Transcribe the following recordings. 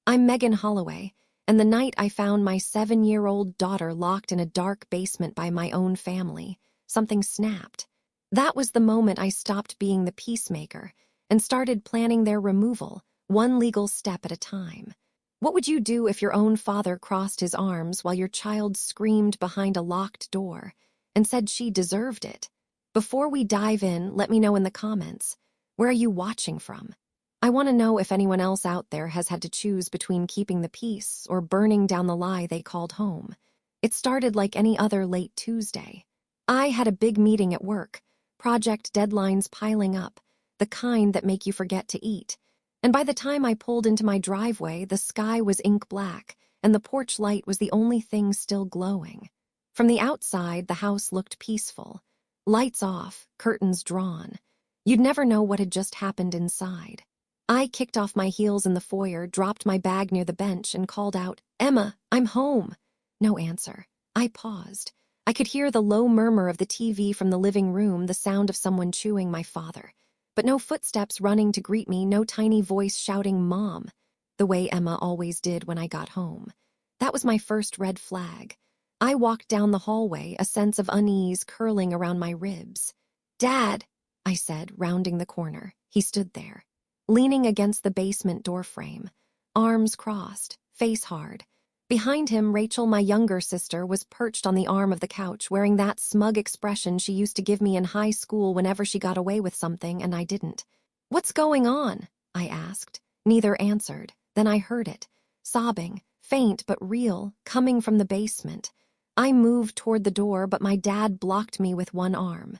I'm Megan Holloway, and the night I found my 7-year-old daughter locked in a dark basement by my own family, something snapped. That was the moment I stopped being the peacemaker and started planning their removal, one legal step at a time. What would you do if your own father crossed his arms while your child screamed behind a locked door and said she deserved it? Before we dive in, let me know in the comments, where are you watching from? I want to know if anyone else out there has had to choose between keeping the peace or burning down the lie they called home. It started like any other late Tuesday. I had a big meeting at work, project deadlines piling up, the kind that make you forget to eat. And by the time I pulled into my driveway, the sky was ink black, and the porch light was the only thing still glowing. From the outside, the house looked peaceful. Lights off, curtains drawn. You'd never know what had just happened inside. I kicked off my heels in the foyer, dropped my bag near the bench, and called out, "Emma, I'm home." No answer. I paused. I could hear the low murmur of the TV from the living room, the sound of someone chewing my father. But no footsteps running to greet me, no tiny voice shouting, "Mom," the way Emma always did when I got home. That was my first red flag. I walked down the hallway, a sense of unease curling around my ribs. "Dad," I said, rounding the corner. He stood there, leaning against the basement doorframe, arms crossed, face hard. Behind him, Rachel, my younger sister, was perched on the arm of the couch, wearing that smug expression she used to give me in high school whenever she got away with something and I didn't. "What's going on?" I asked. Neither answered. Then I heard it, sobbing, faint but real, coming from the basement. I moved toward the door, but my dad blocked me with one arm.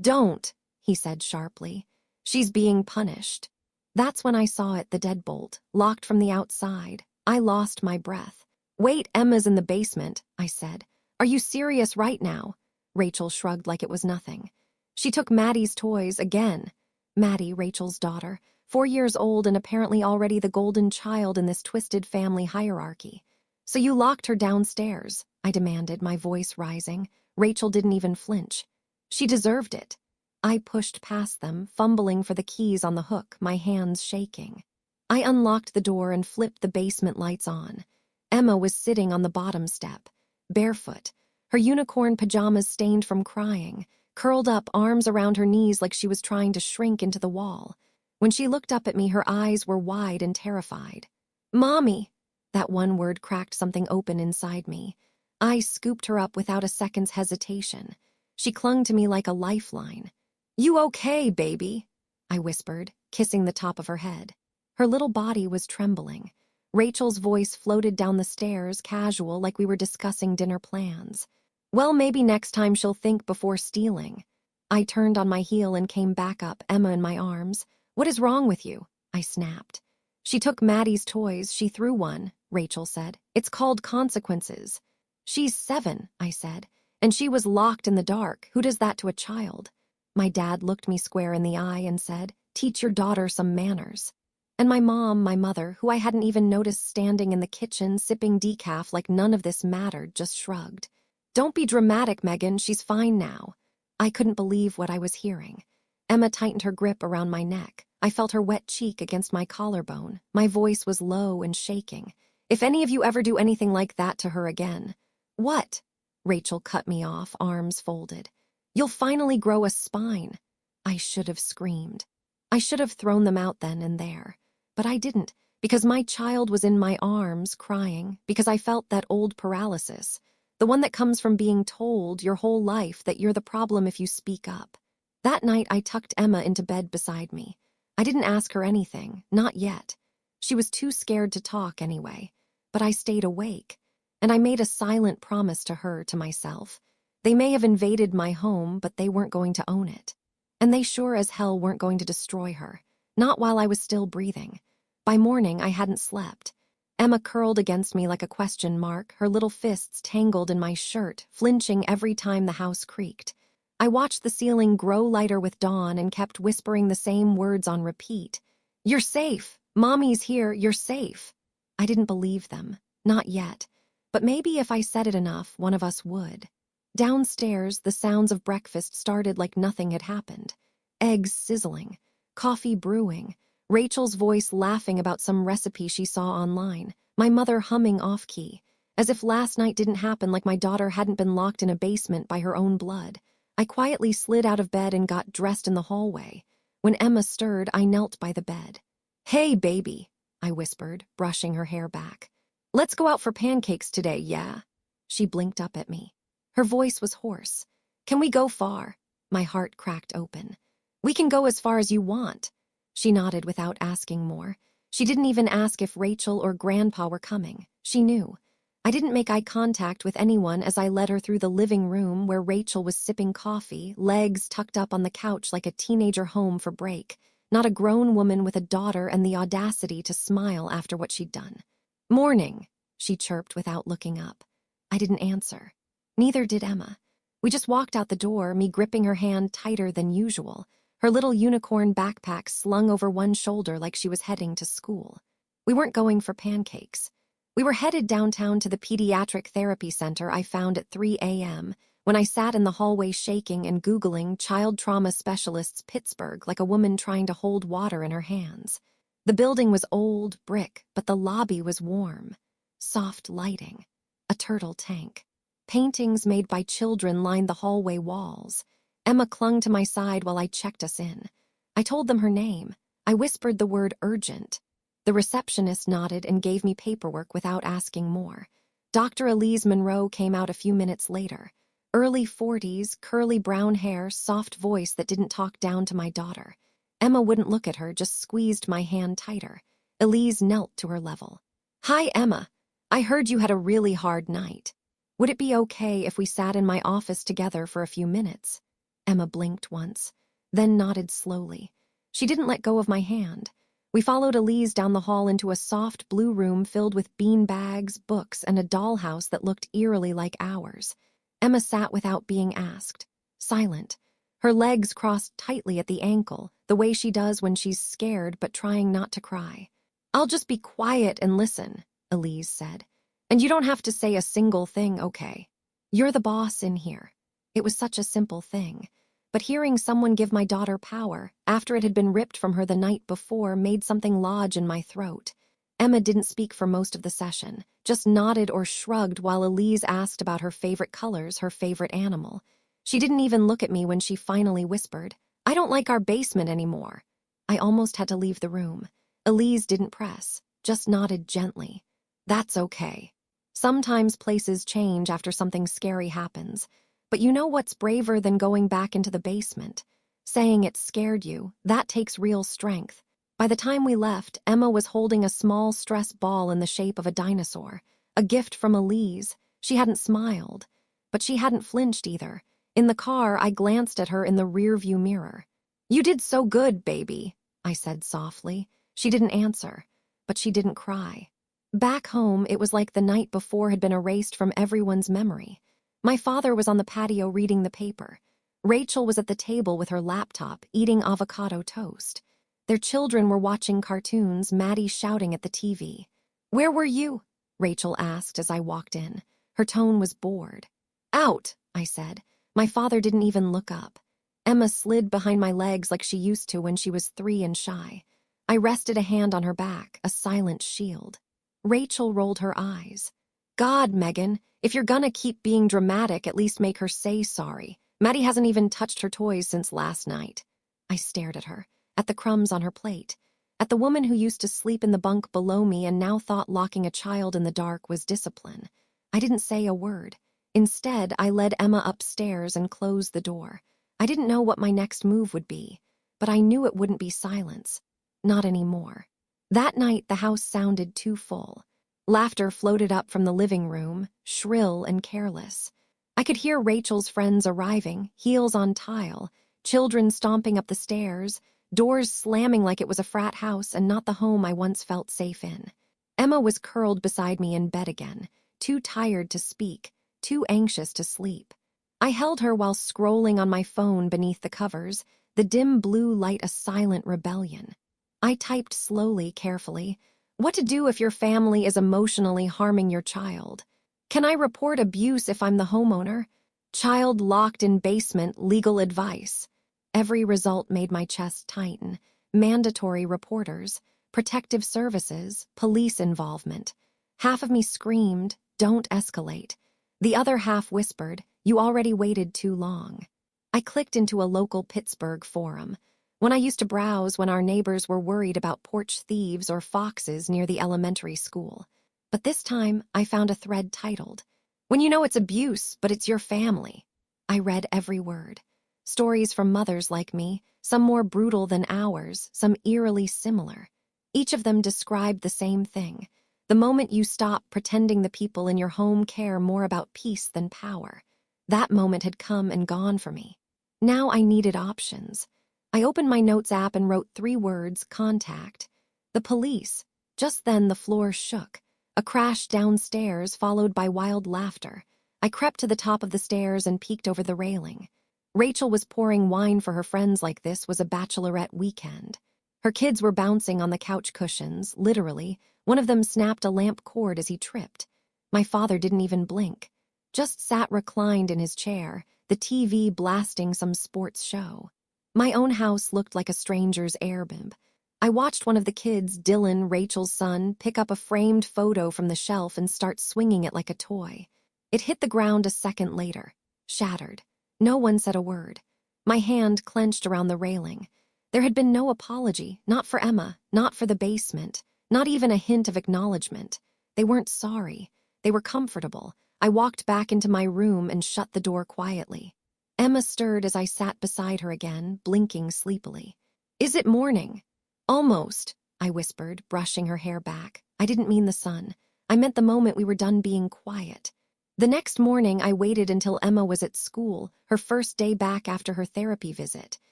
"Don't," he said sharply. "She's being punished." That's when I saw it, the deadbolt, locked from the outside. I lost my breath. "Wait, Emma's in the basement," I said. "Are you serious right now?" Rachel shrugged like it was nothing. "She took Maddie's toys again." Maddie, Rachel's daughter, 4 years old and apparently already the golden child in this twisted family hierarchy. "So you locked her downstairs?" I demanded, my voice rising. Rachel didn't even flinch. "She deserved it." I pushed past them, fumbling for the keys on the hook, my hands shaking. I unlocked the door and flipped the basement lights on. Emma was sitting on the bottom step, barefoot, her unicorn pajamas stained from crying, curled up, arms around her knees like she was trying to shrink into the wall. When she looked up at me, her eyes were wide and terrified. "Mommy!" That one word cracked something open inside me. I scooped her up without a second's hesitation. She clung to me like a lifeline. "You okay, baby?" I whispered, kissing the top of her head. Her little body was trembling. Rachel's voice floated down the stairs, casual, like we were discussing dinner plans. "Well, maybe next time she'll think before stealing." I turned on my heel and came back up, Emma in my arms. "What is wrong with you?" I snapped. "She took Maddie's toys. She threw one," Rachel said. "It's called consequences." "She's 7, I said, "and she was locked in the dark. Who does that to a child?" My dad looked me square in the eye and said, "Teach your daughter some manners." And my mom, my mother, who I hadn't even noticed standing in the kitchen sipping decaf like none of this mattered, just shrugged. "Don't be dramatic, Megan. She's fine now." I couldn't believe what I was hearing. Emma tightened her grip around my neck. I felt her wet cheek against my collarbone. My voice was low and shaking. "If any of you ever do anything like that to her again—" "What?" Rachel cut me off, arms folded. "You'll finally grow a spine." I should have screamed. I should have thrown them out then and there. But I didn't, because my child was in my arms, crying, because I felt that old paralysis, the one that comes from being told your whole life that you're the problem if you speak up. That night, I tucked Emma into bed beside me. I didn't ask her anything, not yet. She was too scared to talk anyway. But I stayed awake, and I made a silent promise to her, to myself. They may have invaded my home, but they weren't going to own it. And they sure as hell weren't going to destroy her, not while I was still breathing. By morning, I hadn't slept. Emma curled against me like a question mark, her little fists tangled in my shirt, flinching every time the house creaked. I watched the ceiling grow lighter with dawn and kept whispering the same words on repeat. "You're safe. Mommy's here. You're safe." I didn't believe them. Not yet. But maybe if I said it enough, one of us would. Downstairs, the sounds of breakfast started like nothing had happened. Eggs sizzling, coffee brewing, Rachel's voice laughing about some recipe she saw online, my mother humming off-key, as if last night didn't happen, like my daughter hadn't been locked in a basement by her own blood. I quietly slid out of bed and got dressed in the hallway. When Emma stirred, I knelt by the bed. "Hey, baby," I whispered, brushing her hair back. "Let's go out for pancakes today, yeah?" She blinked up at me. Her voice was hoarse. "Can we go far?" My heart cracked open. "We can go as far as you want." She nodded without asking more. She didn't even ask if Rachel or Grandpa were coming. She knew. I didn't make eye contact with anyone as I led her through the living room where Rachel was sipping coffee, legs tucked up on the couch like a teenager home for break, not a grown woman with a daughter and the audacity to smile after what she'd done. "Morning," she chirped without looking up. I didn't answer. Neither did Emma. We just walked out the door, me gripping her hand tighter than usual, her little unicorn backpack slung over one shoulder like she was heading to school. We weren't going for pancakes. We were headed downtown to the pediatric therapy center I found at 3 a.m. when I sat in the hallway shaking and Googling child trauma specialists Pittsburgh like a woman trying to hold water in her hands. The building was old, brick, but the lobby was warm. Soft lighting. A turtle tank. Paintings made by children lined the hallway walls. Emma clung to my side while I checked us in. I told them her name. I whispered the word urgent. The receptionist nodded and gave me paperwork without asking more. Dr. Elise Monroe came out a few minutes later. Early 40s, curly brown hair, soft voice that didn't talk down to my daughter. Emma wouldn't look at her, just squeezed my hand tighter. Elise knelt to her level. "Hi, Emma. I heard you had a really hard night. Would it be okay if we sat in my office together for a few minutes?" Emma blinked once, then nodded slowly. She didn't let go of my hand. We followed Elise down the hall into a soft blue room filled with bean bags, books, and a dollhouse that looked eerily like ours. Emma sat without being asked, silent, her legs crossed tightly at the ankle, the way she does when she's scared but trying not to cry. "I'll just be quiet and listen," Elise said. "And you don't have to say a single thing, okay? You're the boss in here." It was such a simple thing. But hearing someone give my daughter power, after it had been ripped from her the night before, made something lodge in my throat. Emma didn't speak for most of the session, just nodded or shrugged while Elise asked about her favorite colors, her favorite animal. She didn't even look at me when she finally whispered, "I don't like our basement anymore." I almost had to leave the room. Elise didn't press, just nodded gently. "That's okay. Sometimes places change after something scary happens. But you know what's braver than going back into the basement? Saying it scared you, that takes real strength." By the time we left, Emma was holding a small stress ball in the shape of a dinosaur, a gift from Elise. She hadn't smiled, but she hadn't flinched either. In the car, I glanced at her in the rearview mirror. "You did so good, baby," I said softly. She didn't answer, but she didn't cry. Back home, it was like the night before had been erased from everyone's memory. My father was on the patio reading the paper. Rachel was at the table with her laptop, eating avocado toast. Their children were watching cartoons, Maddie shouting at the TV. "Where were you?" Rachel asked as I walked in. Her tone was bored. "Out," I said. My father didn't even look up. Emma slid behind my legs like she used to when she was 3 and shy. I rested a hand on her back, a silent shield. Rachel rolled her eyes. "God, Megan, if you're gonna keep being dramatic, at least make her say sorry. Maddie hasn't even touched her toys since last night." I stared at her, at the crumbs on her plate, at the woman who used to sleep in the bunk below me and now thought locking a child in the dark was discipline. I didn't say a word. Instead, I led Emma upstairs and closed the door. I didn't know what my next move would be, but I knew it wouldn't be silence. Not anymore. That night, the house sounded too full. Laughter floated up from the living room, shrill and careless. I could hear Rachel's friends arriving, heels on tile, children stomping up the stairs, doors slamming like it was a frat house and not the home I once felt safe in. Emma was curled beside me in bed again, too tired to speak, too anxious to sleep. I held her while scrolling on my phone beneath the covers, the dim blue light a silent rebellion. I typed slowly, carefully. What to do if your family is emotionally harming your child? Can I report abuse if I'm the homeowner? Child locked in basement, legal advice. Every result made my chest tighten. mandatory reporters, protective services, police involvement. Half of me screamed, "Don't escalate." The other half whispered, "You already waited too long." I clicked into a local Pittsburgh forum, one I used to browse when our neighbors were worried about porch thieves or foxes near the elementary school. But this time, I found a thread titled, "When you know it's abuse, but it's your family." I read every word. Stories from mothers like me, some more brutal than ours, some eerily similar. Each of them described the same thing. The moment you stop pretending the people in your home care more about peace than power. That moment had come and gone for me. Now I needed options. I opened my notes app and wrote 3 words, contact. The police. Just then the floor shook. A crash downstairs followed by wild laughter. I crept to the top of the stairs and peeked over the railing. Rachel was pouring wine for her friends like this was a bachelorette weekend. Her kids were bouncing on the couch cushions, literally. One of them snapped a lamp cord as he tripped. My father didn't even blink. Just sat reclined in his chair, the TV blasting some sports show. My own house looked like a stranger's Airbnb. I watched one of the kids, Dylan, Rachel's son, pick up a framed photo from the shelf and start swinging it like a toy. It hit the ground a second later, shattered. No one said a word. My hand clenched around the railing. There had been no apology, not for Emma, not for the basement, not even a hint of acknowledgement. They weren't sorry. They were comfortable. I walked back into my room and shut the door quietly. Emma stirred as I sat beside her again, blinking sleepily. "Is it morning?" "Almost," I whispered, brushing her hair back. I didn't mean the sun. I meant the moment we were done being quiet. The next morning, I waited until Emma was at school, her first day back after her therapy visit.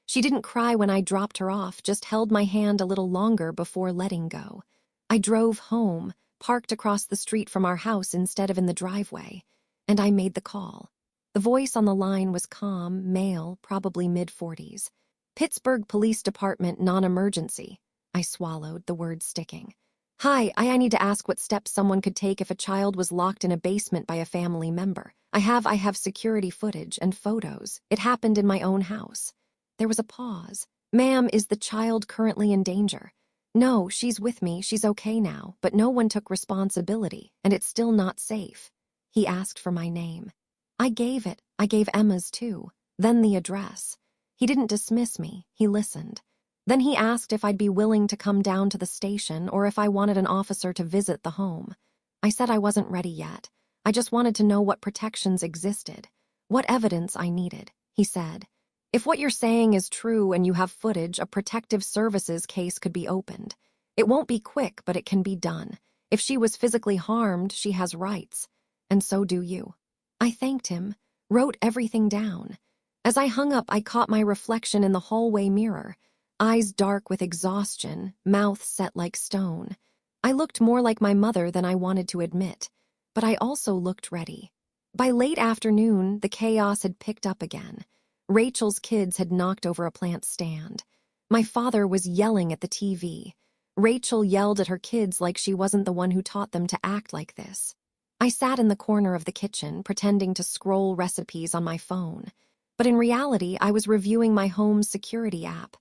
She didn't cry when I dropped her off, just held my hand a little longer before letting go. I drove home, parked across the street from our house instead of in the driveway, and I made the call. The voice on the line was calm, male, probably mid-40s. "Pittsburgh Police Department, non-emergency." I swallowed, the words sticking. "Hi, I need to ask what steps someone could take if a child was locked in a basement by a family member. I have security footage and photos. It happened in my own house." There was a pause. "Ma'am, is the child currently in danger?" "No, she's with me, she's okay now, but no one took responsibility, and it's still not safe." He asked for my name. I gave it. I gave Emma's too. Then the address. He didn't dismiss me, he listened. Then he asked if I'd be willing to come down to the station or if I wanted an officer to visit the home. I said I wasn't ready yet. I just wanted to know what protections existed, what evidence I needed. He said, "If what you're saying is true and you have footage, a protective services case could be opened. It won't be quick, but it can be done. If she was physically harmed, she has rights. And so do you." I thanked him, wrote everything down. As I hung up, I caught my reflection in the hallway mirror, eyes dark with exhaustion, mouth set like stone. I looked more like my mother than I wanted to admit, but I also looked ready. By late afternoon, the chaos had picked up again. Rachel's kids had knocked over a plant stand. My father was yelling at the TV. Rachel yelled at her kids like she wasn't the one who taught them to act like this. I sat in the corner of the kitchen, pretending to scroll recipes on my phone. But in reality, I was reviewing my home's security app,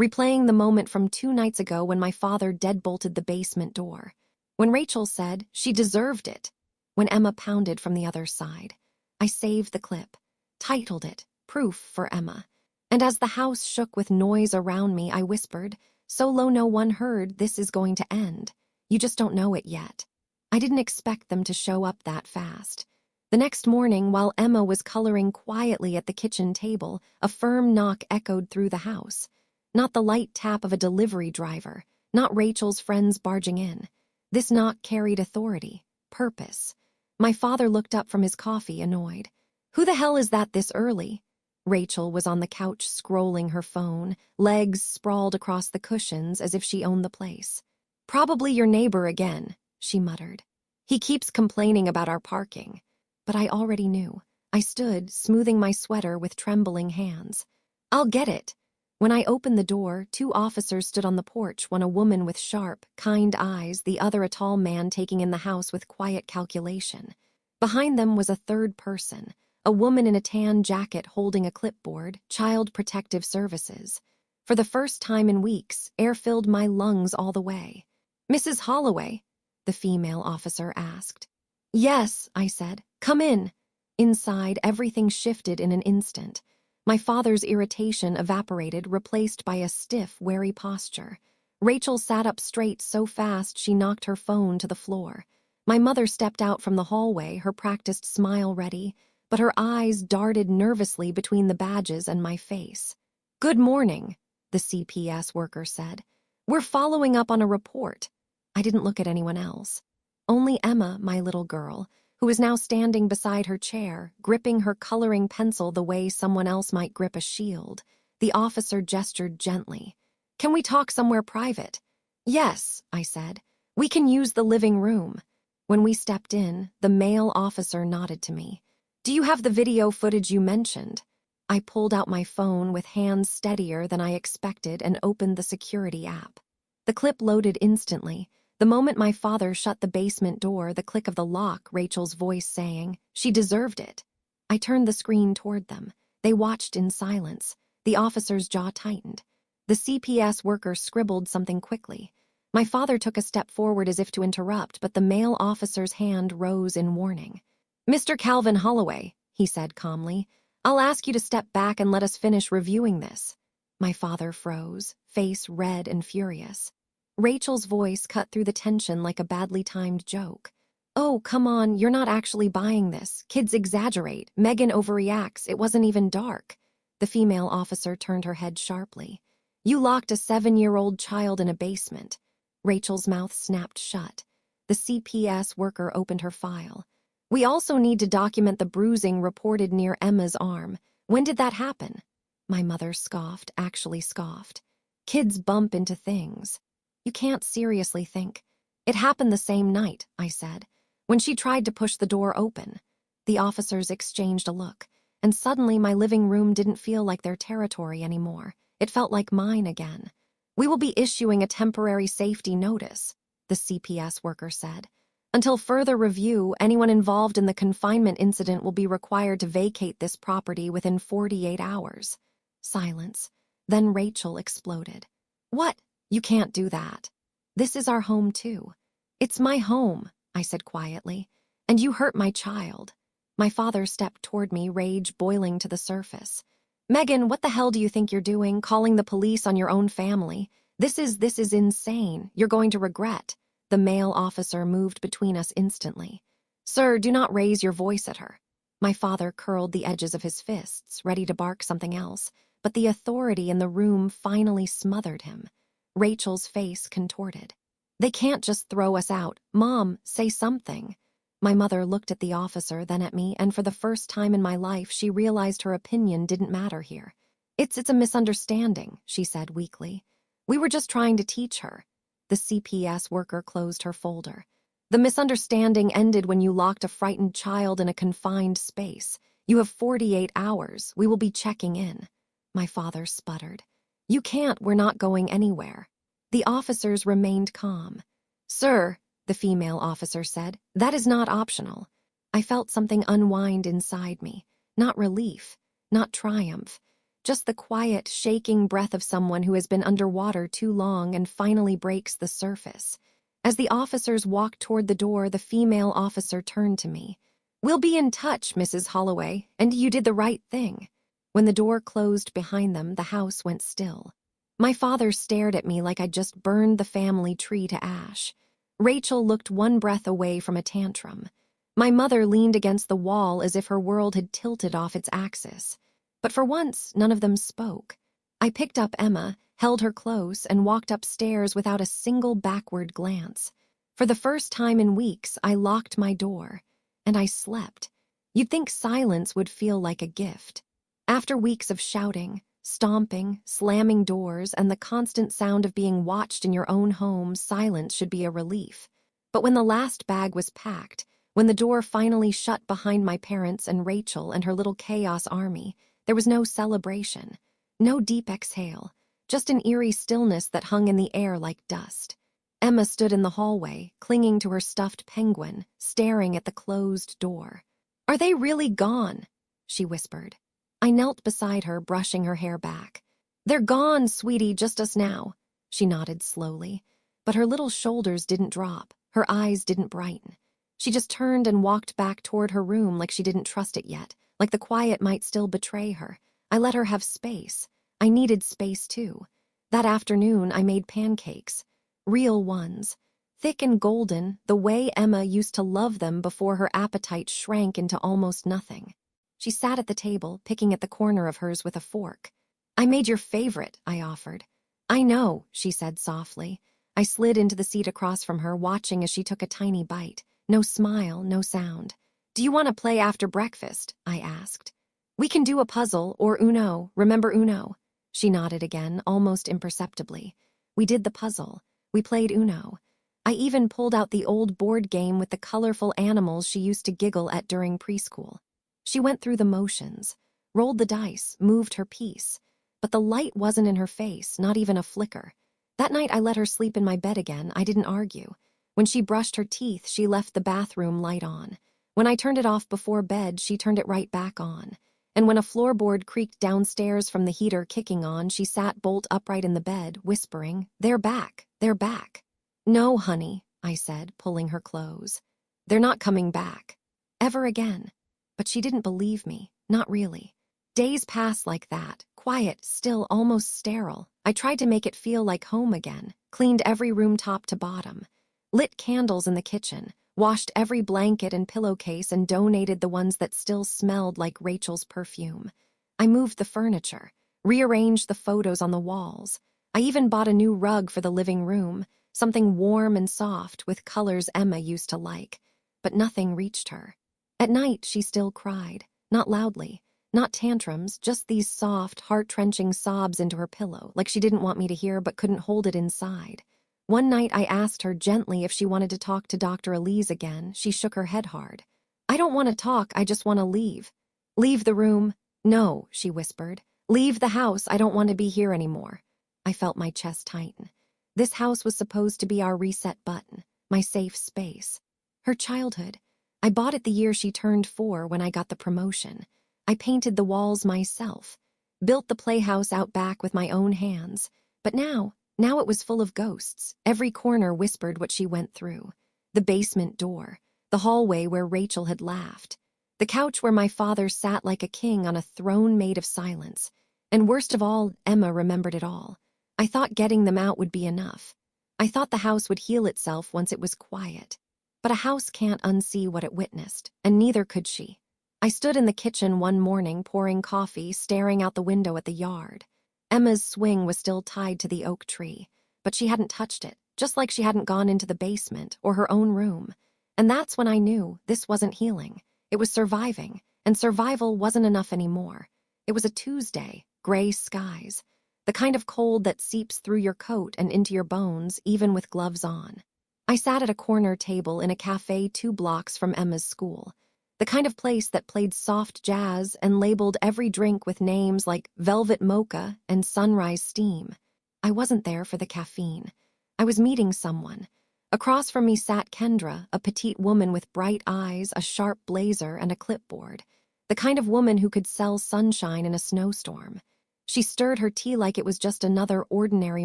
replaying the moment from 2 nights ago when my father deadbolted the basement door. When Rachel said she deserved it. When Emma pounded from the other side. I saved the clip, titled it, "Proof for Emma." And as the house shook with noise around me, I whispered, so low no one heard, "This is going to end. You just don't know it yet." I didn't expect them to show up that fast. The next morning, while Emma was coloring quietly at the kitchen table, a firm knock echoed through the house. Not the light tap of a delivery driver, not Rachel's friends barging in. This knock carried authority, purpose. My father looked up from his coffee, annoyed. "Who the hell is that this early?" Rachel was on the couch scrolling her phone, legs sprawled across the cushions as if she owned the place. "Probably your neighbor again," she muttered. "He keeps complaining about our parking." But I already knew. I stood, smoothing my sweater with trembling hands. "I'll get it." When I opened the door, 2 officers stood on the porch, one a woman with sharp, kind eyes, the other a tall man taking in the house with quiet calculation. Behind them was a third person, a woman in a tan jacket holding a clipboard, Child Protective Services. For the first time in weeks, air filled my lungs all the way. "Mrs. Holloway?" the female officer asked. "Yes," I said. "Come in." Inside, everything shifted in an instant. My father's irritation evaporated, replaced by a stiff, wary posture. Rachel sat up straight so fast she knocked her phone to the floor. My mother stepped out from the hallway, her practiced smile ready, but her eyes darted nervously between the badges and my face. "Good morning," the CPS worker said. "We're following up on a report." I didn't look at anyone else. Only Emma, my little girl, who was now standing beside her chair, gripping her coloring pencil the way someone else might grip a shield. The officer gestured gently. "Can we talk somewhere private?" "Yes," I said. "We can use the living room." When we stepped in, the male officer nodded to me. "Do you have the video footage you mentioned?" I pulled out my phone with hands steadier than I expected and opened the security app. The clip loaded instantly. The moment my father shut the basement door, the click of the lock, Rachel's voice saying, "She deserved it." I turned the screen toward them. They watched in silence. The officer's jaw tightened. The CPS worker scribbled something quickly. My father took a step forward as if to interrupt, but the male officer's hand rose in warning. "Mr. Calvin Holloway," he said calmly, "I'll ask you to step back and let us finish reviewing this." My father froze, face red and furious. Rachel's voice cut through the tension like a badly timed joke. "Oh, come on, you're not actually buying this. Kids exaggerate. Megan overreacts. It wasn't even dark." The female officer turned her head sharply. "You locked a 7-year-old child in a basement." Rachel's mouth snapped shut. The CPS worker opened her file. "We also need to document the bruising reported near Emma's arm. When did that happen?" My mother scoffed, actually scoffed. "Kids bump into things. You can't seriously think." "It happened the same night," I said, "when she tried to push the door open." The officers exchanged a look, and suddenly my living room didn't feel like their territory anymore. It felt like mine again. "We will be issuing a temporary safety notice," the CPS worker said. "Until further review, anyone involved in the confinement incident will be required to vacate this property within 48 hours. Silence. Then Rachel exploded. "What? You can't do that. This is our home too." "It's my home," I said quietly, "and you hurt my child." My father stepped toward me, rage boiling to the surface. "Megan, what the hell do you think you're doing, calling the police on your own family? This is insane. You're going to regret." The male officer moved between us instantly. "Sir, do not raise your voice at her." My father curled the edges of his fists, ready to bark something else, but the authority in the room finally smothered him. Rachel's face contorted. "They can't just throw us out. Mom, say something." My mother looked at the officer, then at me, and for the first time in my life, she realized her opinion didn't matter here. It's a misunderstanding," she said weakly. "We were just trying to teach her." The CPS worker closed her folder. "The misunderstanding ended when you locked a frightened child in a confined space. You have 48 hours. We will be checking in." My father sputtered. "You can't. We're not going anywhere." The officers remained calm. "Sir," the female officer said, "that is not optional." I felt something unwind inside me. Not relief, not triumph. Just the quiet, shaking breath of someone who has been underwater too long and finally breaks the surface. As the officers walked toward the door, the female officer turned to me. "We'll be in touch, Mrs. Holloway, and you did the right thing." When the door closed behind them, the house went still. My father stared at me like I'd just burned the family tree to ash. Rachel looked one breath away from a tantrum. My mother leaned against the wall as if her world had tilted off its axis. But for once, none of them spoke. I picked up Emma, held her close, and walked upstairs without a single backward glance. For the first time in weeks, I locked my door. And I slept. You'd think silence would feel like a gift. After weeks of shouting, stomping, slamming doors, and the constant sound of being watched in your own home, silence should be a relief. But when the last bag was packed, when the door finally shut behind my parents and Rachel and her little chaos army, there was no celebration, no deep exhale, just an eerie stillness that hung in the air like dust. Emma stood in the hallway, clinging to her stuffed penguin, staring at the closed door. "Are they really gone?" she whispered. I knelt beside her, brushing her hair back. "They're gone, sweetie, just us now." She nodded slowly, but her little shoulders didn't drop, her eyes didn't brighten. She just turned and walked back toward her room like she didn't trust it yet, like the quiet might still betray her. I let her have space. I needed space too. That afternoon, I made pancakes. Real ones. Thick and golden, the way Emma used to love them before her appetite shrank into almost nothing. She sat at the table, picking at the corner of hers with a fork. "I made your favorite," I offered. "I know," she said softly. I slid into the seat across from her, watching as she took a tiny bite. No smile, no sound. "Do you want to play after breakfast?" I asked. "We can do a puzzle, or Uno. Remember Uno?" She nodded again, almost imperceptibly. We did the puzzle. We played Uno. I even pulled out the old board game with the colorful animals she used to giggle at during preschool. She went through the motions, rolled the dice, moved her piece. But the light wasn't in her face, not even a flicker. That night I let her sleep in my bed again. I didn't argue. When she brushed her teeth, she left the bathroom light on. When I turned it off before bed, she turned it right back on. And when a floorboard creaked downstairs from the heater kicking on, she sat bolt upright in the bed, whispering, "They're back, they're back." "No, honey," I said, pulling her close. "They're not coming back. Ever again." But she didn't believe me, not really. Days passed like that, quiet, still, almost sterile. I tried to make it feel like home again, cleaned every room top to bottom, lit candles in the kitchen, washed every blanket and pillowcase and donated the ones that still smelled like Rachel's perfume. I moved the furniture, rearranged the photos on the walls. I even bought a new rug for the living room, something warm and soft with colors Emma used to like. But nothing reached her. At night, she still cried, not loudly. Not tantrums, just these soft, heart-wrenching sobs into her pillow, like she didn't want me to hear but couldn't hold it inside. One night I asked her gently if she wanted to talk to Dr. Elise again. She shook her head hard. "I don't want to talk, I just want to leave." "Leave the room?" "No," she whispered. "Leave the house, I don't want to be here anymore." I felt my chest tighten. This house was supposed to be our reset button, my safe space. Her childhood. I bought it the year she turned 4 when I got the promotion. I painted the walls myself, built the playhouse out back with my own hands. But now it was full of ghosts. Every corner whispered what she went through. The basement door, the hallway where Rachel had laughed, the couch where my father sat like a king on a throne made of silence. And worst of all, Emma remembered it all. I thought getting them out would be enough. I thought the house would heal itself once it was quiet. But a house can't unsee what it witnessed, and neither could she. I stood in the kitchen one morning pouring coffee, staring out the window at the yard. Emma's swing was still tied to the oak tree, but she hadn't touched it, just like she hadn't gone into the basement or her own room. And that's when I knew this wasn't healing. It was surviving, and survival wasn't enough anymore. It was a Tuesday, gray skies, the kind of cold that seeps through your coat and into your bones, even with gloves on. I sat at a corner table in a cafe 2 blocks from Emma's school. The kind of place that played soft jazz and labeled every drink with names like Velvet Mocha and Sunrise Steam. I wasn't there for the caffeine. I was meeting someone. Across from me sat Kendra, a petite woman with bright eyes, a sharp blazer, and a clipboard. The kind of woman who could sell sunshine in a snowstorm. She stirred her tea like it was just another ordinary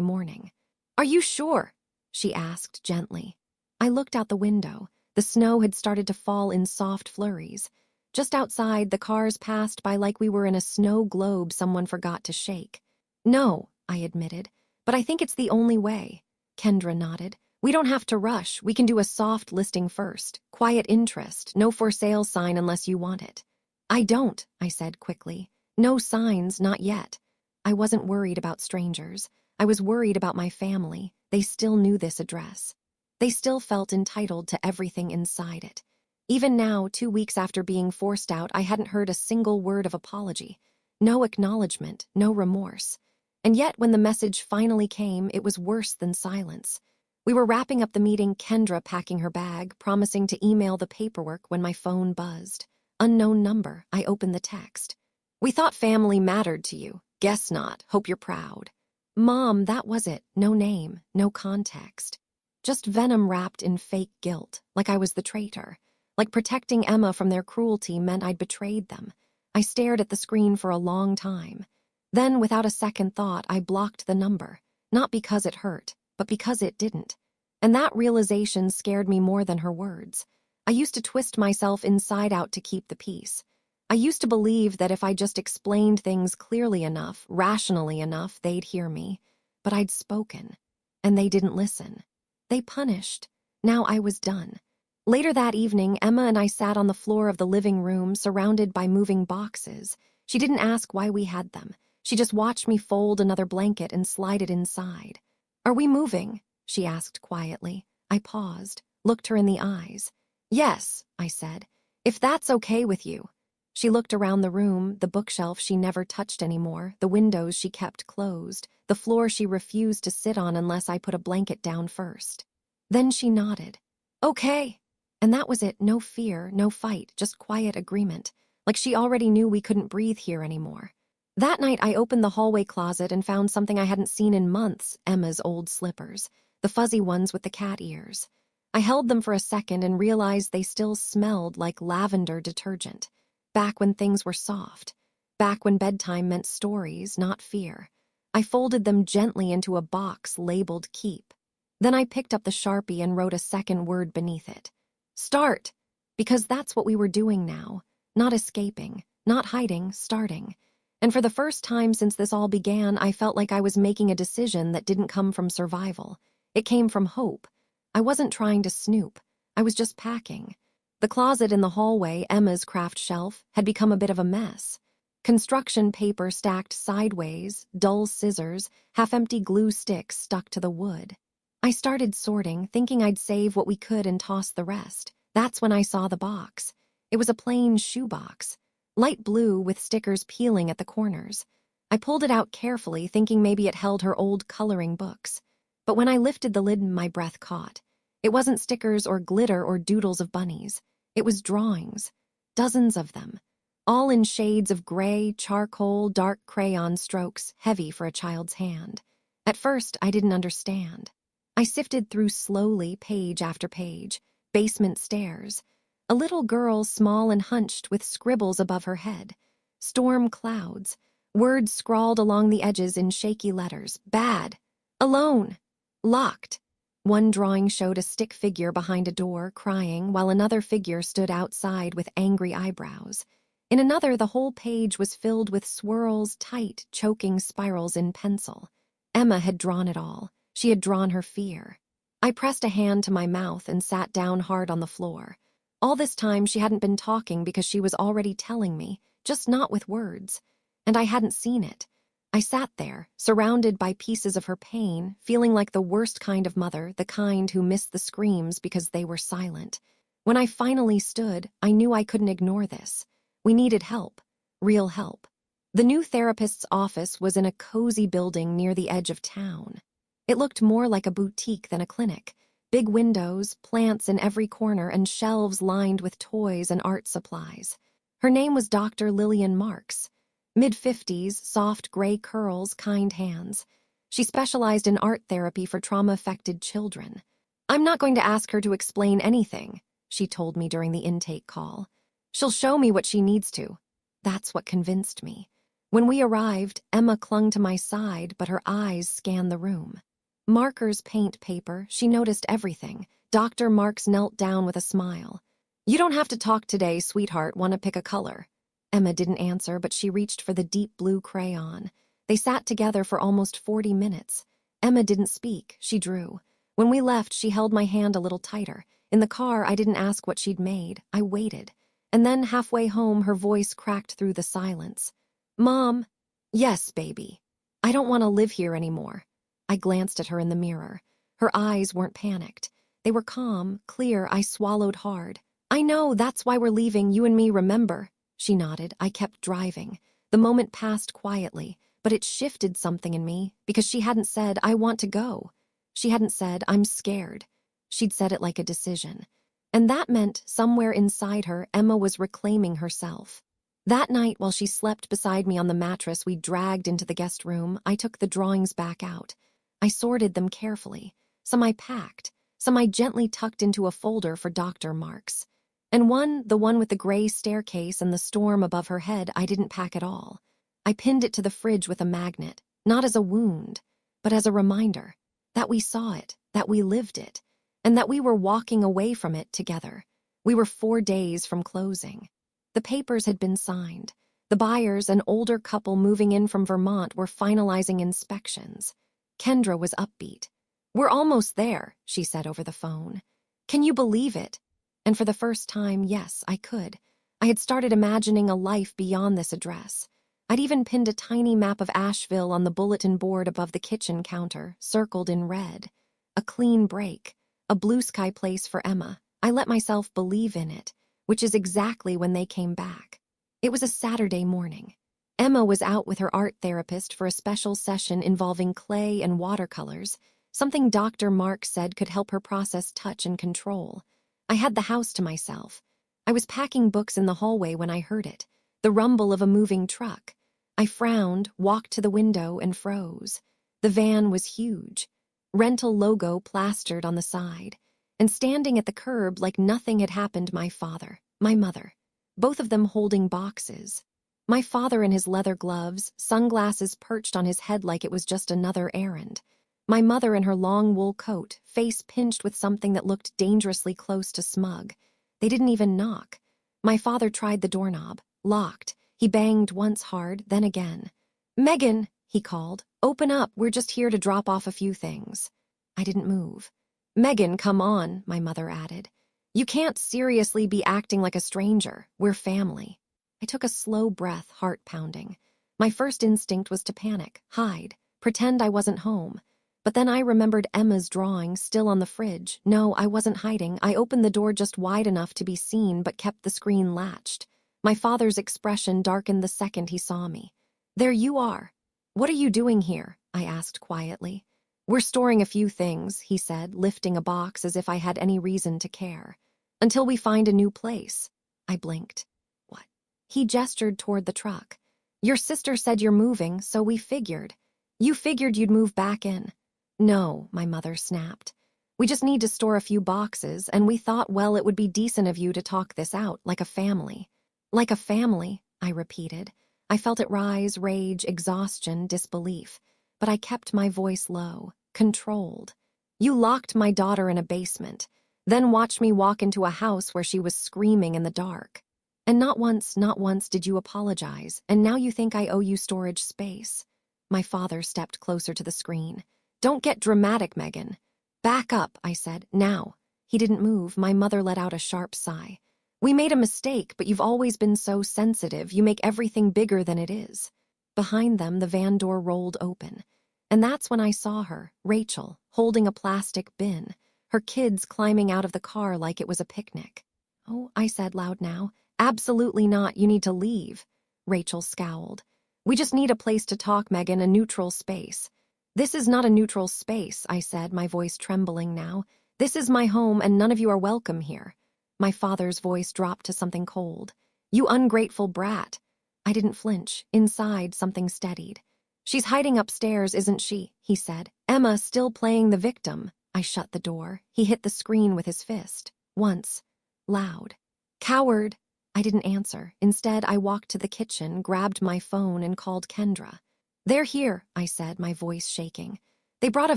morning. "Are you sure?" she asked gently. I looked out the window. The snow had started to fall in soft flurries. Just outside, the cars passed by like we were in a snow globe someone forgot to shake. "No," I admitted, "but I think it's the only way." Kendra nodded. "We don't have to rush. We can do a soft listing first. Quiet interest, no for sale sign unless you want it." "I don't," I said quickly. "No signs, not yet." I wasn't worried about strangers. I was worried about my family. They still knew this address. They still felt entitled to everything inside it. Even now, 2 weeks after being forced out, I hadn't heard a single word of apology. No acknowledgement, no remorse. And yet, when the message finally came, it was worse than silence. We were wrapping up the meeting, Kendra packing her bag, promising to email the paperwork when my phone buzzed. Unknown number. I opened the text. "We thought family mattered to you. Guess not. Hope you're proud." Mom, that was it. No name, no context. Just venom wrapped in fake guilt, like I was the traitor. Like protecting Emma from their cruelty meant I'd betrayed them. I stared at the screen for a long time. Then, without a second thought, I blocked the number, not because it hurt, but because it didn't. And that realization scared me more than her words. I used to twist myself inside out to keep the peace. I used to believe that if I just explained things clearly enough, rationally enough, they'd hear me. But I'd spoken, and they didn't listen. They punished. Now I was done. Later that evening, Emma and I sat on the floor of the living room, surrounded by moving boxes. She didn't ask why we had them. She just watched me fold another blanket and slide it inside. "Are we moving?" she asked quietly. I paused, looked her in the eyes. "Yes," I said, "if that's okay with you." She looked around the room, the bookshelf she never touched anymore, the windows she kept closed, the floor she refused to sit on unless I put a blanket down first. Then she nodded. "Okay." And that was it, no fear, no fight, just quiet agreement, like she already knew we couldn't breathe here anymore. That night I opened the hallway closet and found something I hadn't seen in months, Emma's old slippers, the fuzzy ones with the cat ears. I held them for a second and realized they still smelled like lavender detergent. Back when things were soft. Back when bedtime meant stories, not fear. I folded them gently into a box labeled Keep. Then I picked up the Sharpie and wrote a second word beneath it. Start! Because that's what we were doing now. Not escaping, not hiding, starting. And for the first time since this all began, I felt like I was making a decision that didn't come from survival. It came from hope. I wasn't trying to snoop. I was just packing. The closet in the hallway, Emma's craft shelf, had become a bit of a mess. Construction paper stacked sideways, dull scissors, half-empty glue sticks stuck to the wood. I started sorting, thinking I'd save what we could and toss the rest. That's when I saw the box. It was a plain shoebox. Light blue with stickers peeling at the corners. I pulled it out carefully, thinking maybe it held her old coloring books. But when I lifted the lid, my breath caught. It wasn't stickers or glitter or doodles of bunnies. It was drawings. Dozens of them. All in shades of gray, charcoal, dark crayon strokes, heavy for a child's hand. At first, I didn't understand. I sifted through slowly, page after page. Basement stairs. A little girl, small and hunched, with scribbles above her head. Storm clouds. Words scrawled along the edges in shaky letters. Bad. Alone. Locked. One drawing showed a stick figure behind a door, crying, while another figure stood outside with angry eyebrows. In another, the whole page was filled with swirls, tight, choking spirals in pencil. Emma had drawn it all. She had drawn her fear. I pressed a hand to my mouth and sat down hard on the floor. All this time, she hadn't been talking because she was already telling me, just not with words. And I hadn't seen it. I sat there, surrounded by pieces of her pain, feeling like the worst kind of mother, the kind who missed the screams because they were silent. When I finally stood, I knew I couldn't ignore this. We needed help. Real help. The new therapist's office was in a cozy building near the edge of town. It looked more like a boutique than a clinic. Big windows, plants in every corner, and shelves lined with toys and art supplies. Her name was Dr. Lillian Marks. Mid-50s, soft gray curls, kind hands. She specialized in art therapy for trauma-affected children. "I'm not going to ask her to explain anything," she told me during the intake call. "She'll show me what she needs to." That's what convinced me. When we arrived, Emma clung to my side, but her eyes scanned the room. Markers, paint, paper, she noticed everything. Dr. Marks knelt down with a smile. "You don't have to talk today, sweetheart. Want to pick a color?" Emma didn't answer, but she reached for the deep blue crayon. They sat together for almost 40 minutes. Emma didn't speak, she drew. When we left, she held my hand a little tighter. In the car, I didn't ask what she'd made. I waited. And then, halfway home, her voice cracked through the silence. "Mom." "Yes, baby. I don't want to live here anymore." I glanced at her in the mirror. Her eyes weren't panicked. They were calm, clear. I swallowed hard. "I know, that's why we're leaving, you and me, remember?" She nodded. I kept driving. The moment passed quietly, but it shifted something in me, because she hadn't said, "I want to go." She hadn't said, "I'm scared." She'd said it like a decision. And that meant, somewhere inside her, Emma was reclaiming herself. That night, while she slept beside me on the mattress we dragged into the guest room, I took the drawings back out. I sorted them carefully. Some I packed, some I gently tucked into a folder for Dr. Marks. And the one with the gray staircase and the storm above her head, I didn't pack at all. I pinned it to the fridge with a magnet, not as a wound, but as a reminder that we saw it, that we lived it, and that we were walking away from it together. We were 4 days from closing. The papers had been signed. The buyers, an older couple moving in from Vermont, were finalizing inspections. Kendra was upbeat. "We're almost there," she said over the phone. "Can you believe it?" And for the first time, yes, I could. I had started imagining a life beyond this address. I'd even pinned a tiny map of Asheville on the bulletin board above the kitchen counter, circled in red. A clean break, a blue sky place for Emma. I let myself believe in it, which is exactly when they came back. It was a Saturday morning. Emma was out with her art therapist for a special session involving clay and watercolors, something Dr. Mark said could help her process touch and control. I had the house to myself. I was packing books in the hallway when I heard it, the rumble of a moving truck. I frowned, walked to the window, and froze. The van was huge, rental logo plastered on the side, and standing at the curb like nothing had happened, my father, my mother, both of them holding boxes. My father in his leather gloves, sunglasses perched on his head like it was just another errand. My mother in her long wool coat, face pinched with something that looked dangerously close to smug. They didn't even knock. My father tried the doorknob, locked. He banged once hard, then again. "Megan," he called, "open up, we're just here to drop off a few things." I didn't move. "Megan, come on," my mother added. "You can't seriously be acting like a stranger. We're family." I took a slow breath, heart pounding. My first instinct was to panic, hide, pretend I wasn't home. But then I remembered Emma's drawing still on the fridge. No, I wasn't hiding. I opened the door just wide enough to be seen but kept the screen latched. My father's expression darkened the second he saw me. "There you are. What are you doing here?" I asked quietly. "We're storing a few things," he said, lifting a box as if I had any reason to care. "Until we find a new place." I blinked. "What?" He gestured toward the truck. "Your sister said you're moving, so we figured. You figured you'd move back in." "No," my mother snapped. "We just need to store a few boxes, and we thought, well, it would be decent of you to talk this out, like a family." "Like a family," I repeated. I felt it rise, rage, exhaustion, disbelief. But I kept my voice low, controlled. "You locked my daughter in a basement, then watched me walk into a house where she was screaming in the dark. And not once did you apologize, and now you think I owe you storage space." My father stepped closer to the screen. "Don't get dramatic, Megan." "Back up," I said, "now." He didn't move. My mother let out a sharp sigh. "We made a mistake, but you've always been so sensitive. You make everything bigger than it is." Behind them, the van door rolled open. And that's when I saw her, Rachel, holding a plastic bin, her kids climbing out of the car like it was a picnic. "Oh," I said loud now. "Absolutely not. You need to leave." Rachel scowled. "We just need a place to talk, Megan, a neutral space." "This is not a neutral space," I said, my voice trembling now. "This is my home, and none of you are welcome here." My father's voice dropped to something cold. "You ungrateful brat." I didn't flinch. Inside, something steadied. "She's hiding upstairs, isn't she?" he said. "Emma still playing the victim." I shut the door. He hit the screen with his fist. Once. Loud. "Coward!" I didn't answer. Instead, I walked to the kitchen, grabbed my phone, and called Kendra. "They're here," I said, my voice shaking. "They brought a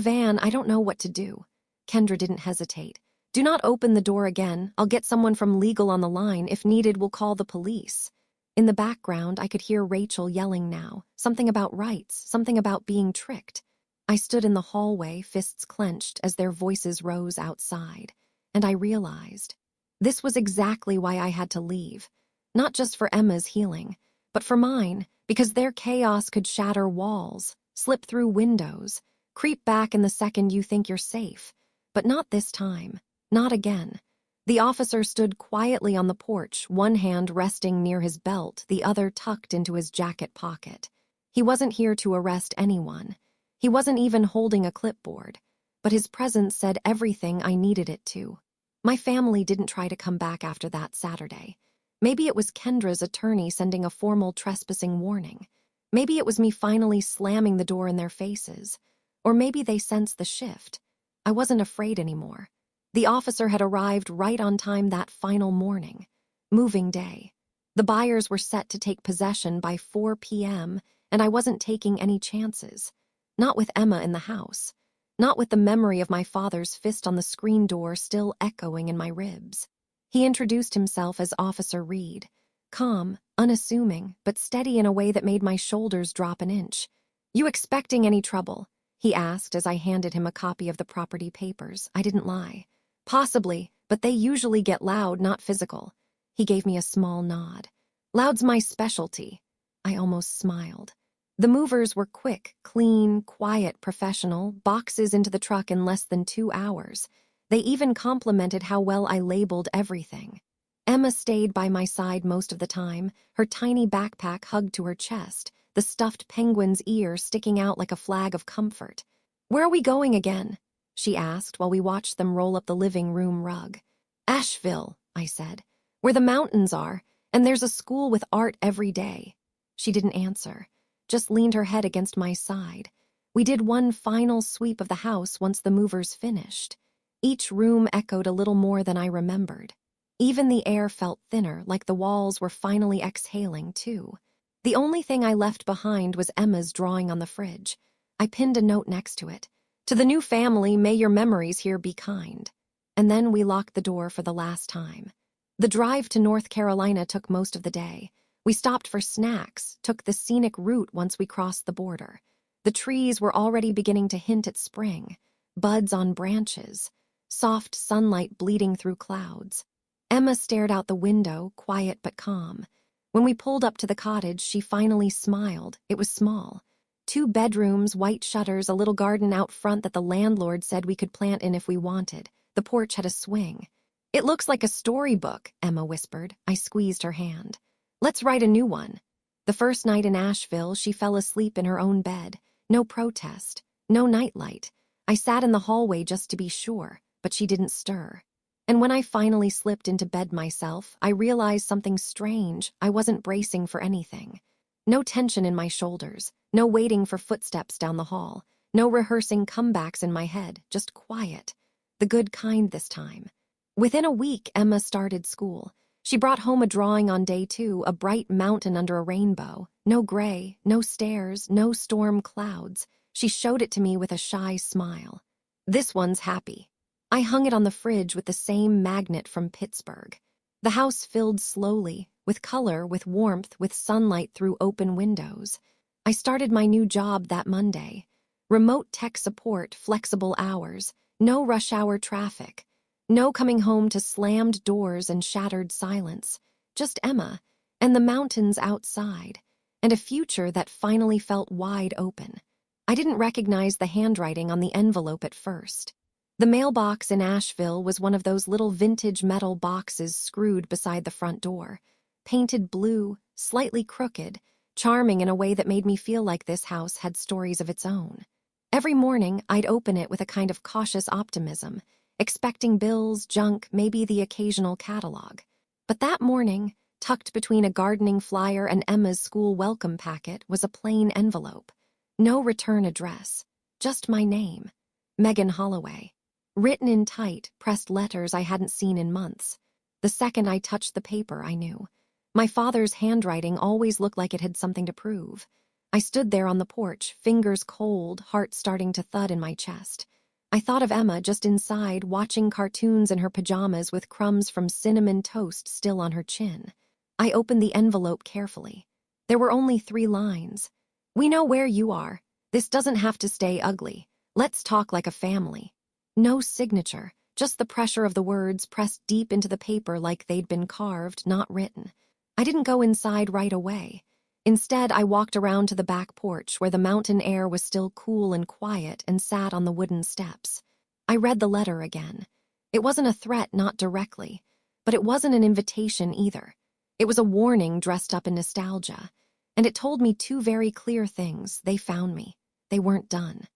van. I don't know what to do." Kendra didn't hesitate. "Do not open the door again. I'll get someone from legal on the line. If needed, we'll call the police." In the background, I could hear Rachel yelling now. Something about rights, something about being tricked. I stood in the hallway, fists clenched, as their voices rose outside. And I realized this was exactly why I had to leave. Not just for Emma's healing, but for mine, because their chaos could shatter walls, slip through windows, creep back in the second you think you're safe. But not this time. Not again. The officer stood quietly on the porch, one hand resting near his belt, the other tucked into his jacket pocket. He wasn't here to arrest anyone. He wasn't even holding a clipboard. But his presence said everything I needed it to. My family didn't try to come back after that Saturday. Maybe it was Kendra's attorney sending a formal trespassing warning. Maybe it was me finally slamming the door in their faces. Or maybe they sensed the shift. I wasn't afraid anymore. The officer had arrived right on time that final morning. Moving day. The buyers were set to take possession by 4 p.m., and I wasn't taking any chances. Not with Emma in the house. Not with the memory of my father's fist on the screen door still echoing in my ribs. He introduced himself as Officer Reed. Calm, unassuming, but steady in a way that made my shoulders drop an inch. "You expecting any trouble?" he asked as I handed him a copy of the property papers. I didn't lie. "Possibly, but they usually get loud, not physical." He gave me a small nod. "Loud's my specialty." I almost smiled. The movers were quick, clean, quiet, professional, boxes into the truck in less than 2 hours. They even complimented how well I labeled everything. Emma stayed by my side most of the time, her tiny backpack hugged to her chest, the stuffed penguin's ear sticking out like a flag of comfort. "Where are we going again?" she asked while we watched them roll up the living room rug. "Asheville," I said, "where the mountains are, and there's a school with art every day." She didn't answer, just leaned her head against my side. We did one final sweep of the house once the movers finished. Each room echoed a little more than I remembered. Even the air felt thinner, like the walls were finally exhaling, too. The only thing I left behind was Emma's drawing on the fridge. I pinned a note next to it. "To the new family, may your memories here be kind." And then we locked the door for the last time. The drive to North Carolina took most of the day. We stopped for snacks, took the scenic route once we crossed the border. The trees were already beginning to hint at spring, buds on branches, soft sunlight bleeding through clouds. Emma stared out the window, quiet but calm. When we pulled up to the cottage, she finally smiled. It was small. 2 bedrooms, white shutters, a little garden out front that the landlord said we could plant in if we wanted. The porch had a swing. "It looks like a storybook," Emma whispered. I squeezed her hand. "Let's write a new one." The first night in Asheville, she fell asleep in her own bed. No protest, no nightlight. I sat in the hallway just to be sure, but she didn't stir. And when I finally slipped into bed myself, I realized something strange. I wasn't bracing for anything. No tension in my shoulders, no waiting for footsteps down the hall, no rehearsing comebacks in my head, just quiet. The good kind this time. Within a week, Emma started school. She brought home a drawing on day 2, a bright mountain under a rainbow. No gray, no stairs, no storm clouds. She showed it to me with a shy smile. "This one's happy." I hung it on the fridge with the same magnet from Pittsburgh. The house filled slowly, with color, with warmth, with sunlight through open windows. I started my new job that Monday. Remote tech support, flexible hours, no rush hour traffic, no coming home to slammed doors and shattered silence. Just Emma, and the mountains outside, and a future that finally felt wide open. I didn't recognize the handwriting on the envelope at first. The mailbox in Asheville was one of those little vintage metal boxes screwed beside the front door. Painted blue, slightly crooked, charming in a way that made me feel like this house had stories of its own. Every morning, I'd open it with a kind of cautious optimism, expecting bills, junk, maybe the occasional catalog. But that morning, tucked between a gardening flyer and Emma's school welcome packet, was a plain envelope. No return address, just my name, Megan Holloway. Written in tight, pressed letters I hadn't seen in months. The second I touched the paper, I knew. My father's handwriting always looked like it had something to prove. I stood there on the porch, fingers cold, heart starting to thud in my chest. I thought of Emma just inside, watching cartoons in her pajamas with crumbs from cinnamon toast still on her chin. I opened the envelope carefully. There were only 3 lines. "We know where you are. This doesn't have to stay ugly. Let's talk like a family." No signature, just the pressure of the words pressed deep into the paper like they'd been carved, not written. I didn't go inside right away. Instead, I walked around to the back porch where the mountain air was still cool and quiet and sat on the wooden steps. I read the letter again. It wasn't a threat, not directly, but it wasn't an invitation either. It was a warning dressed up in nostalgia, and it told me 2 very clear things. They found me. They weren't done.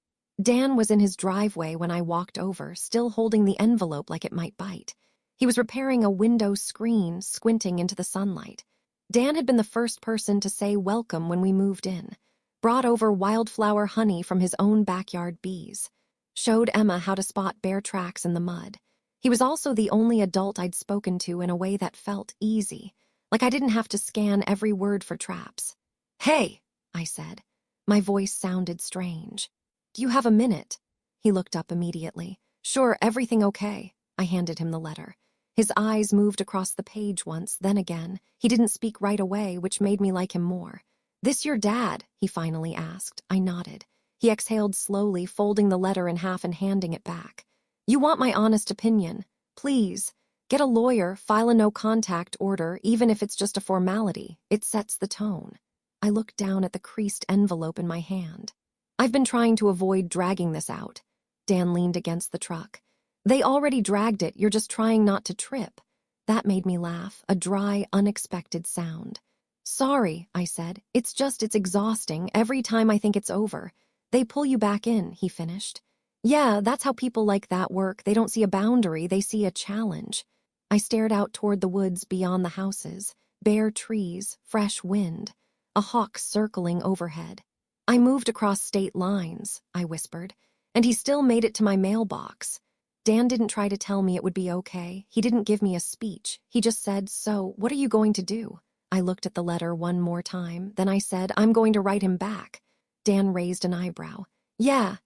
Dan was in his driveway when I walked over, still holding the envelope like it might bite. He was repairing a window screen, squinting into the sunlight. Dan had been the first person to say welcome when we moved in, brought over wildflower honey from his own backyard bees, showed Emma how to spot bear tracks in the mud. He was also the only adult I'd spoken to in a way that felt easy, like I didn't have to scan every word for traps. "Hey," I said. My voice sounded strange. Do you have a minute? He looked up immediately. Sure, everything okay? I handed him the letter. His eyes moved across the page once, then again. He didn't speak right away, which made me like him more. This your dad? He finally asked. I nodded. He exhaled slowly, folding the letter in half and handing it back. You want my honest opinion? Please. Get a lawyer, file a no-contact order, even if it's just a formality. It sets the tone. I looked down at the creased envelope in my hand. I've been trying to avoid dragging this out. Dan leaned against the truck. They already dragged it, you're just trying not to trip. That made me laugh, a dry, unexpected sound. Sorry, I said. It's exhausting. Every time I think it's over. They pull you back in, he finished. Yeah, that's how people like that work. They don't see a boundary, they see a challenge. I stared out toward the woods beyond the houses, bare trees, fresh wind, a hawk circling overhead. I moved across state lines, I whispered, and he still made it to my mailbox. Dan didn't try to tell me it would be okay. He didn't give me a speech. He just said, so, what are you going to do? I looked at the letter one more time, then I said, I'm going to write him back. Dan raised an eyebrow. Yeah,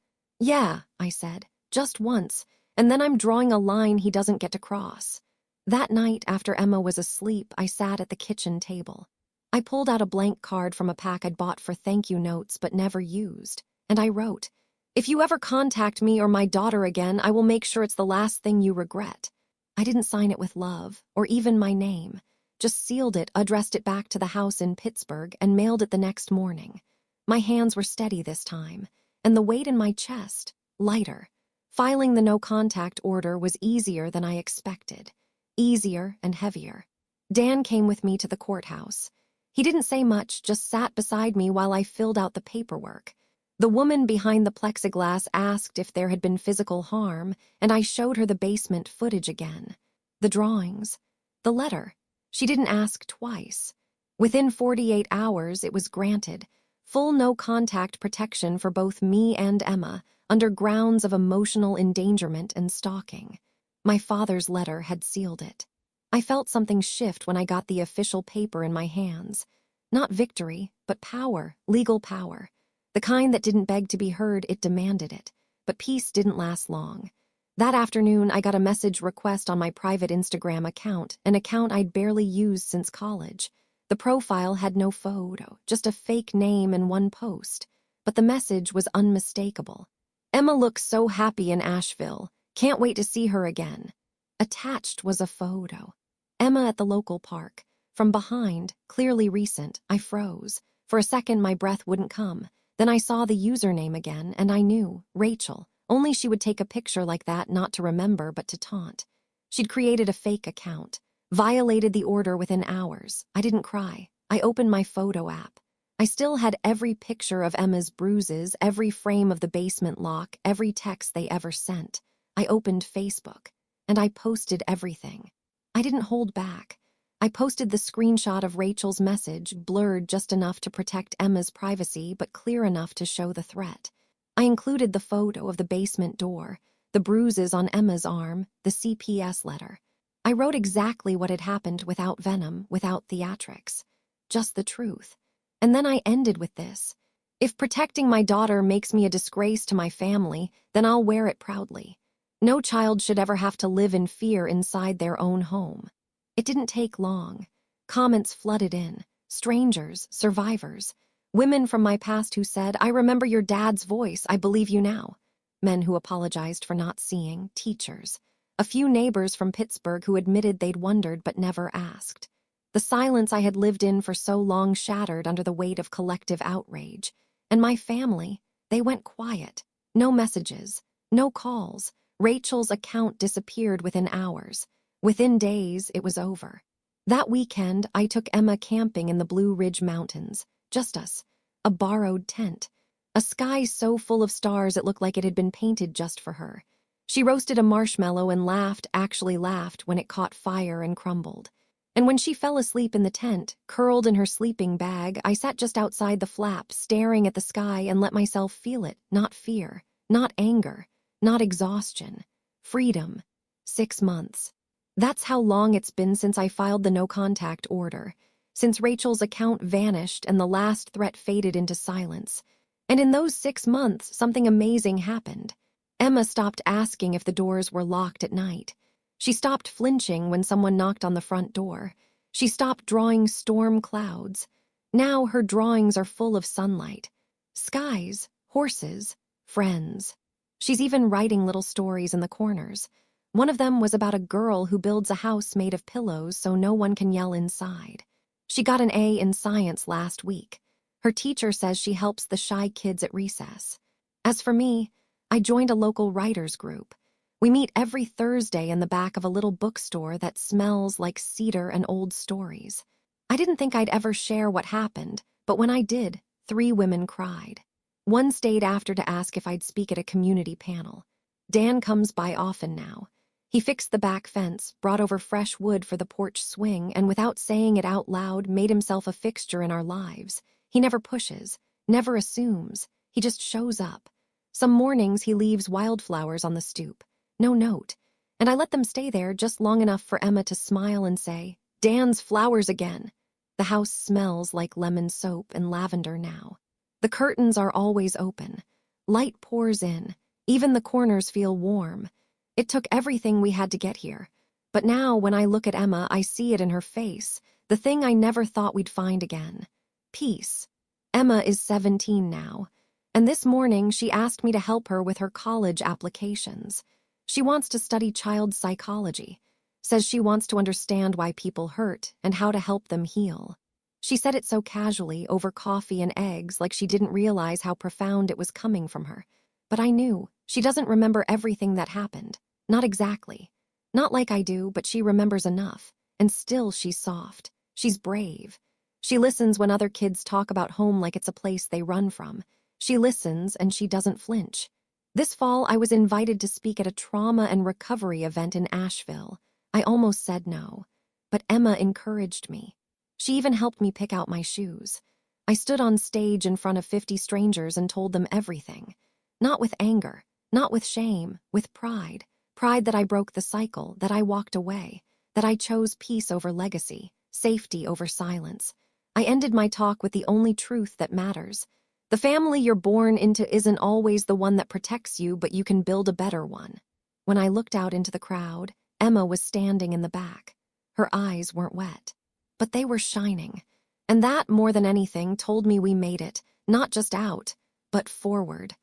I said, just once, and then I'm drawing a line he doesn't get to cross. That night, after Emma was asleep, I sat at the kitchen table. I pulled out a blank card from a pack I'd bought for thank you notes but never used, and I wrote, if you ever contact me or my daughter again, I will make sure it's the last thing you regret. I didn't sign it with love, or even my name, just sealed it, addressed it back to the house in Pittsburgh, and mailed it the next morning. My hands were steady this time, and the weight in my chest, lighter. Filing the no-contact order was easier than I expected. Easier and heavier. Dan came with me to the courthouse. He didn't say much, just sat beside me while I filled out the paperwork. The woman behind the plexiglass asked if there had been physical harm, and I showed her the basement footage again. The drawings. The letter. She didn't ask twice. Within 48 hours, it was granted. Full no-contact protection for both me and Emma, under grounds of emotional endangerment and stalking. My father's letter had sealed it. I felt something shift when I got the official paper in my hands. Not victory, but power, legal power. The kind that didn't beg to be heard, it demanded it. But peace didn't last long. That afternoon, I got a message request on my private Instagram account, an account I'd barely used since college. The profile had no photo, just a fake name and one post. But the message was unmistakable. Emma looks so happy in Asheville. Can't wait to see her again. Attached was a photo. Emma at the local park. From behind, clearly recent, I froze. For a second, my breath wouldn't come. Then I saw the username again, and I knew, Rachel. Only she would take a picture like that not to remember but to taunt. She'd created a fake account. Violated the order within hours. I didn't cry. I opened my photo app. I still had every picture of Emma's bruises, every frame of the basement lock, every text they ever sent. I opened Facebook, and I posted everything. I didn't hold back. I posted the screenshot of Rachel's message, blurred just enough to protect Emma's privacy, but clear enough to show the threat. I included the photo of the basement door, the bruises on Emma's arm, the CPS letter. I wrote exactly what had happened without venom, without theatrics. Just the truth. And then I ended with this. If protecting my daughter makes me a disgrace to my family, then I'll wear it proudly. No child should ever have to live in fear inside their own home. It didn't take long. Comments flooded in. Strangers, survivors. Women from my past who said, I remember your dad's voice, I believe you now. Men who apologized for not seeing, teachers. A few neighbors from Pittsburgh who admitted they'd wondered but never asked. The silence I had lived in for so long shattered under the weight of collective outrage. And my family, they went quiet. No messages, no calls. Rachel's account disappeared within hours. Within days, it was over. That weekend, I took Emma camping in the Blue Ridge Mountains. Just us. A borrowed tent. A sky so full of stars it looked like it had been painted just for her. She roasted a marshmallow and laughed, actually laughed, when it caught fire and crumbled. And when she fell asleep in the tent, curled in her sleeping bag, I sat just outside the flap, staring at the sky and let myself feel it, not fear, not anger, not exhaustion. Freedom. 6 months. That's how long it's been since I filed the no-contact order. since Rachel's account vanished and the last threat faded into silence. And in those 6 months, something amazing happened. Emma stopped asking if the doors were locked at night. She stopped flinching when someone knocked on the front door. She stopped drawing storm clouds. Now her drawings are full of sunlight, skies, horses, friends. She's even writing little stories in the corners. One of them was about a girl who builds a house made of pillows so no one can yell inside. She got an A in science last week. Her teacher says she helps the shy kids at recess. As for me, I joined a local writers group. We meet every Thursday in the back of a little bookstore that smells like cedar and old stories. I didn't think I'd ever share what happened, but when I did, 3 women cried. One stayed after to ask if I'd speak at a community panel. Dan comes by often now. He fixed the back fence, brought over fresh wood for the porch swing, and without saying it out loud, made himself a fixture in our lives. He never pushes, never assumes. He just shows up. Some mornings he leaves wildflowers on the stoop. No note. And I let them stay there just long enough for Emma to smile and say, "Dan's flowers again." The house smells like lemon soap and lavender now. The curtains are always open. Light pours in. Even the corners feel warm. It took everything we had to get here. But now, when I look at Emma, I see it in her face, the thing I never thought we'd find again. Peace. Emma is 17 now, and this morning she asked me to help her with her college applications. She wants to study child psychology, says she wants to understand why people hurt and how to help them heal. She said it so casually, over coffee and eggs, like she didn't realize how profound it was coming from her. But I knew. She doesn't remember everything that happened. Not exactly. Not like I do, but she remembers enough. And still she's soft. She's brave. She listens when other kids talk about home like it's a place they run from. She listens and she doesn't flinch. This fall, I was invited to speak at a trauma and recovery event in Asheville. I almost said no, but Emma encouraged me. She even helped me pick out my shoes. I stood on stage in front of 50 strangers and told them everything. Not with anger, not with shame, with pride. Pride that I broke the cycle, that I walked away, that I chose peace over legacy, safety over silence. I ended my talk with the only truth that matters. The family you're born into isn't always the one that protects you, but you can build a better one. When I looked out into the crowd, Emma was standing in the back. Her eyes weren't wet, but they were shining. And that, more than anything, told me we made it, not just out, but forward.